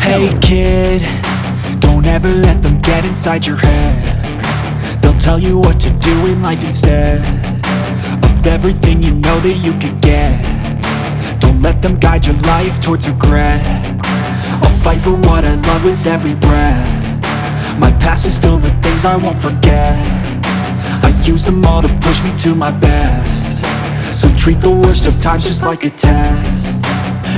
Hey kid, don't ever let them get inside your head. They'll tell you what to do in life instead of everything you know that you could get. Don't let them guide your life towards regret. I'll fight for what I love with every breath. My past is filled with things I won't forget. I use them all to push me to my best. So treat the worst of times just like a test.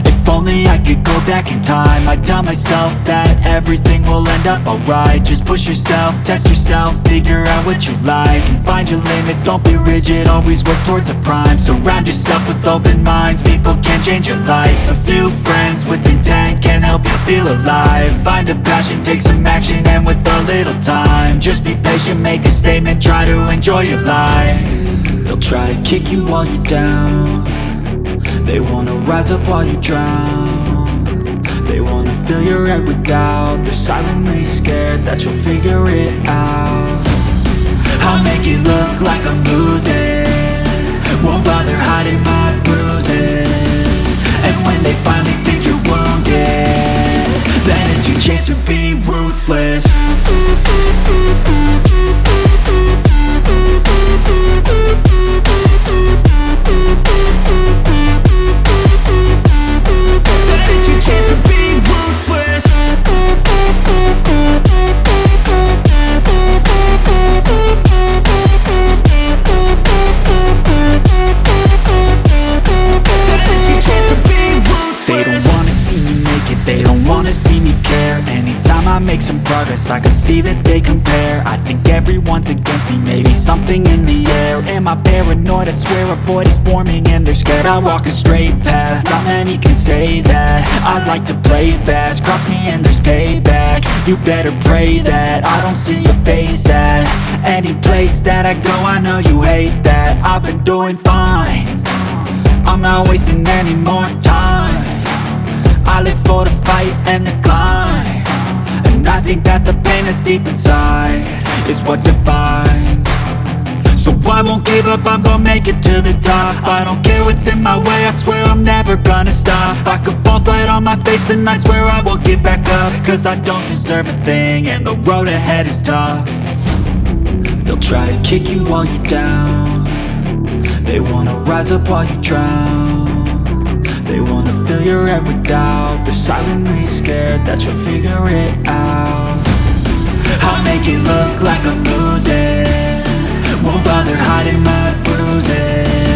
If only I could go back in time, I'd tell myself that everything will end up alright. Just push yourself, test yourself, figure out what you like, and find your limits, don't be rigid, always work towards a prime. Surround yourself with open minds, people can change your life. A few friends with intent can help you feel alive. Find a passion, take some action, and with a little time, just be patient, make a statement, try to enjoy your life. They'll try to kick you while you're down. They wanna rise up while you drown. They wanna fill your head with doubt. They're silently scared that you'll figure it out. I'll make it look like I'm losing, won't bother hiding my bruises. And when they finally think you're wounded, then it's your chance to be ruthless. They don't wanna see me care. Anytime I make some progress, I can see that they compare. I think everyone's against me, maybe something in the air. Am I paranoid? I swear a void is forming and they're scared. I walk a straight path, not many can say that. I like to play fast, cross me and there's payback. You better pray that I don't see your face at any place that I go. I know you hate that. I've been doing fine, I'm not wasting any more time. I live for the fight and the climb, and I think that the pain that's deep inside is what defines. So I won't give up, I'm gonna make it to the top. I don't care what's in my way, I swear I'm never gonna stop. I could fall flat on my face and I swear I will get back up, cause I don't deserve a thing and the road ahead is tough. They'll try to kick you while you're down. They wanna rise up while you drown. They wanna fill your head with doubt. They're silently scared that you'll figure it out. I'll make it look like I'm losing, won't bother hiding my bruises.